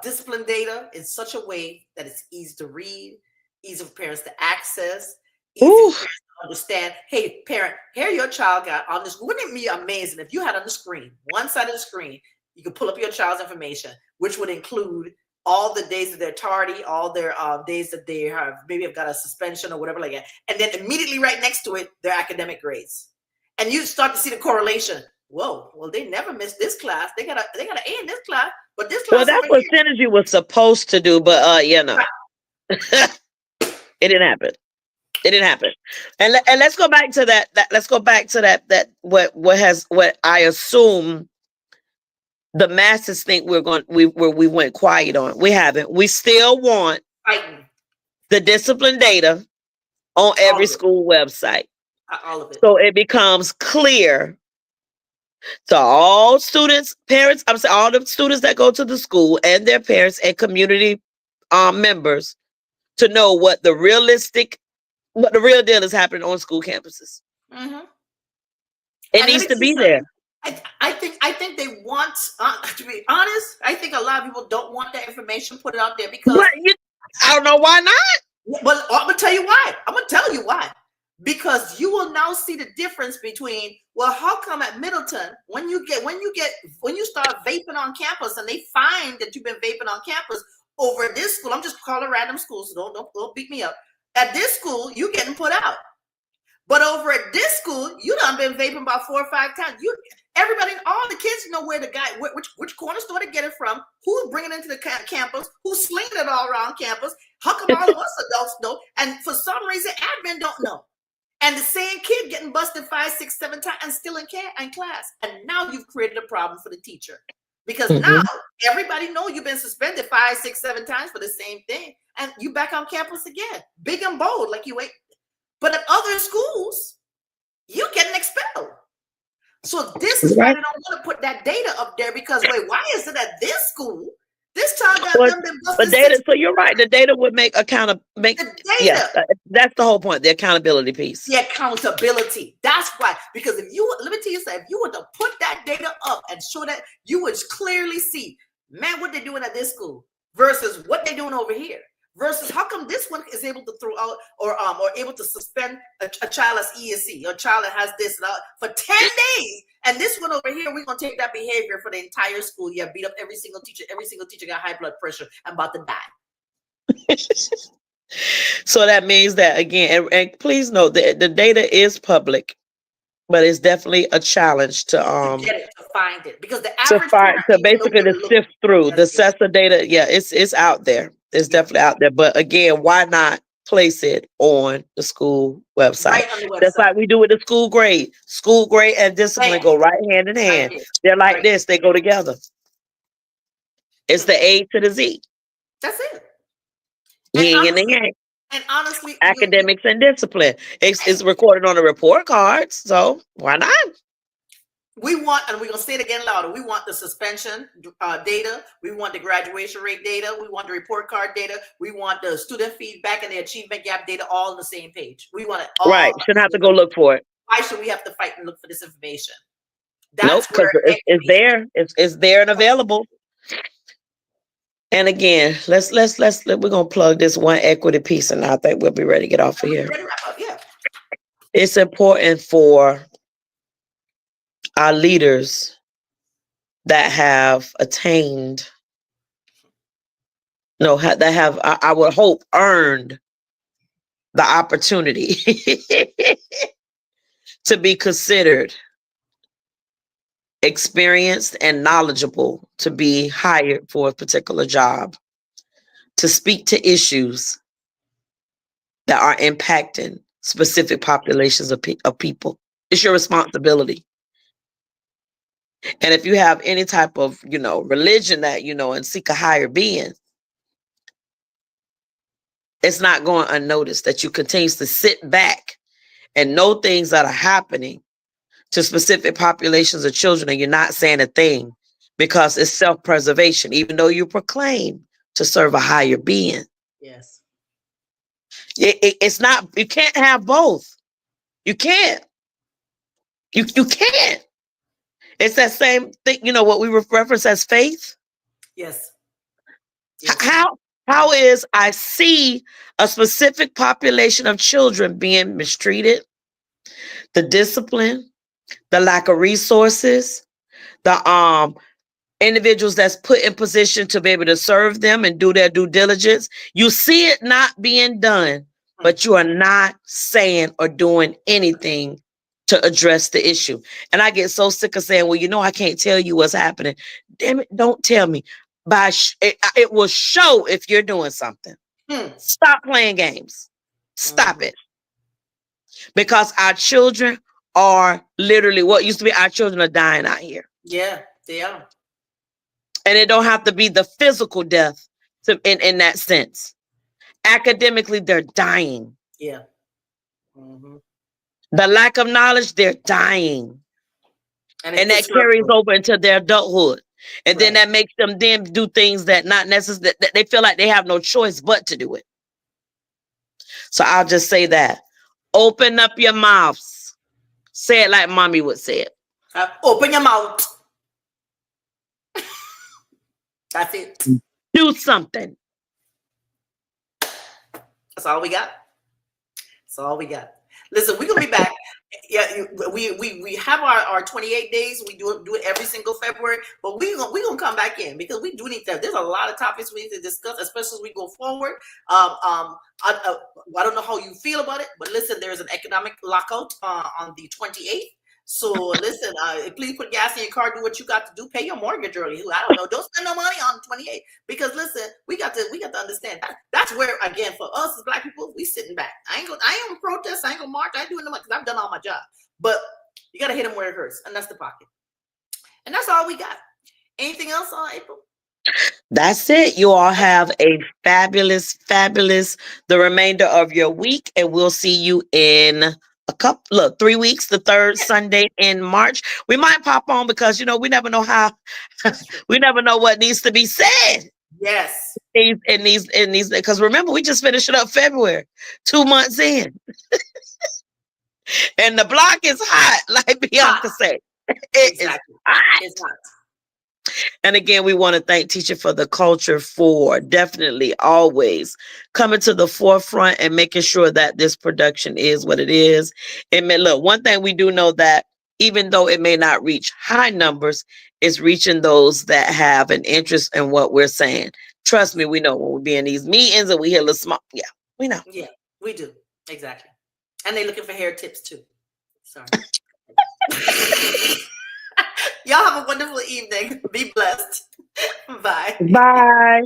discipline data in such a way that it's easy to read, easy for parents to access, easy for parents to understand. Hey, parent, here your child got on this. Wouldn't it be amazing if you had on the screen, one side of the screen, you could pull up your child's information, which would include all the days that they're tardy, all their days that they have maybe have got a suspension or whatever like that, and then immediately right next to it, their academic grades, and you start to see the correlation. Whoa, well, they never missed this class. They got an A in this class, but this class. Well, that's what Synergy was supposed to do, but it didn't happen. It didn't happen. And let's go back to that. Let's go back to that. What I assume the masses think we went quiet on. We haven't. We still want Fighting the discipline data on all every of it, school website. all of it. So it becomes clear to all students, parents, I'm saying all the students that go to the school and their parents and community members to know what the real deal is happening on school campuses. Mm-hmm. It needs to be there. I think they want, to be honest, I think a lot of people don't want that information put out there because I don't know why not. Well, I'm gonna tell you why. I'm gonna tell you why. Because you will now see the difference between, well, how come at Middleton, when you start vaping on campus and they find that you've been vaping on campus over this school, I'm just calling random schools, so don't beat me up. At this school, you getting put out. But over at this school, you done been vaping about 4 or 5 times. Everybody, all the kids know where the guy, which corner store to get it from, who's bringing it into the campus, who's slinging it all around campus. How come all of us adults know? And for some reason, admin don't know. And the same kid getting busted 5, 6, 7 times and still in class. And now you've created a problem for the teacher. Because now everybody know you've been suspended 5, 6, 7 times for the same thing. And you back on campus again. Big and bold, like you wait. But at other schools, you getting expelled. So this is why they don't want to put that data up there because why is it at this school? This child got them been busted. But data, so you're right. The data would make yeah, that's the whole point, the accountability piece. The accountability. That's why. Because let me tell you something, if you were to put that data up and show that, you would clearly see, man, what they're doing at this school versus what they're doing over here. Versus how come this one is able to throw out or able to suspend a child as ESC or a child that has this for 10 days, and this one over here we're gonna take that behavior for the entire school. Yeah, beat up every single teacher. Every single teacher got high blood pressure and about to die. So that means that again, and please note that the data is public, but it's definitely a challenge to get it, to find it, because the average to basically to sift through the CESA data. Yeah, it's out there. It's definitely out there. But again, why not place it on the school website? Right on the website. That's like we do with the school grade. School grade and discipline go right hand in hand. They're like this. They go together. It's the A to the Z. That's it. Yin and the yang. And honestly, academics and discipline. It's recorded on the report cards. So why not? We want, and we're going to say it again louder, we want the suspension data. We want the graduation rate data. We want the report card data. We want the student feedback and the achievement gap data all on the same page. We want it all. Right. Shouldn't have to go look for it. Why should we have to fight and look for this information? Nope, because it's there. It's there and available. And again, let's we're going to plug this one equity piece, and I think we'll be ready to get off of here. Yeah. It's important for our leaders that have attained, that have, I would hope, earned the opportunity to be considered experienced and knowledgeable to be hired for a particular job, to speak to issues that are impacting specific populations of people. It's your responsibility. And if you have any type of, religion that, and seek a higher being, it's not going unnoticed that you continue to sit back and know things that are happening to specific populations of children, and you're not saying a thing because it's self-preservation, even though you proclaim to serve a higher being. Yes. It's not, you can't have both. You can't. You can't. It's that same thing, what we reference as faith. Yes. How is I see a specific population of children being mistreated, the discipline, the lack of resources, the individuals that's put in position to be able to serve them and do their due diligence. You see it not being done, but you are not saying or doing anything to address the issue. And I get so sick of saying, well, I can't tell you what's happening. Damn it, don't tell me. It will show if you're doing something. Stop playing games. Stop it. Because our children are literally, what used to be our children are dying out here. Yeah, they are. And it don't have to be the physical death in that sense. Academically, they're dying. Yeah. Mm-hmm. The lack of knowledge, they're dying. And that carries over into their adulthood. And then that makes them then do things that not necessarily, that they feel like they have no choice but to do it. So I'll just say that. Open up your mouths. Say it like mommy would say it. Open your mouth. That's it. Do something. That's all we got. That's all we got. Listen, we're gonna be back. Yeah, we have our 28 days. We do it every single February, but we're gonna come back in because we do need to. There's a lot of topics we need to discuss, especially as we go forward. I don't know how you feel about it, but listen, there's an economic lockout on the 28th. So listen, please put gas in your car. Do what you got to do. Pay your mortgage early. I don't know. Don't spend no money on 28th because listen, we got to understand that. That's where again for us as Black people, we sitting back. I ain't gonna protest. I ain't gonna march. I ain't doing nothing because I've done all my job. But you got to hit them where it hurts, and that's the pocket. And that's all we got. Anything else on April? That's it. You all have a fabulous the remainder of your week, and we'll see you in 3 weeks, the third Sunday in March. We might pop on because we never know we never know what needs to be said. Yes. In these because remember we just finished up February, 2 months in. And the block is hot, like Bianca said. It is hot. It's hot. And again, we want to thank Teacher for the Culture for definitely always coming to the forefront and making sure that this production is what it is. And look, one thing we do know that even though it may not reach high numbers, it's reaching those that have an interest in what we're saying. Trust me, we know when we be in these meetings and we hear a little small. Yeah, we know. Yeah, we do. Exactly. And they're looking for hair tips too. Sorry. Y'all have a wonderful evening. Be blessed. Bye. Bye.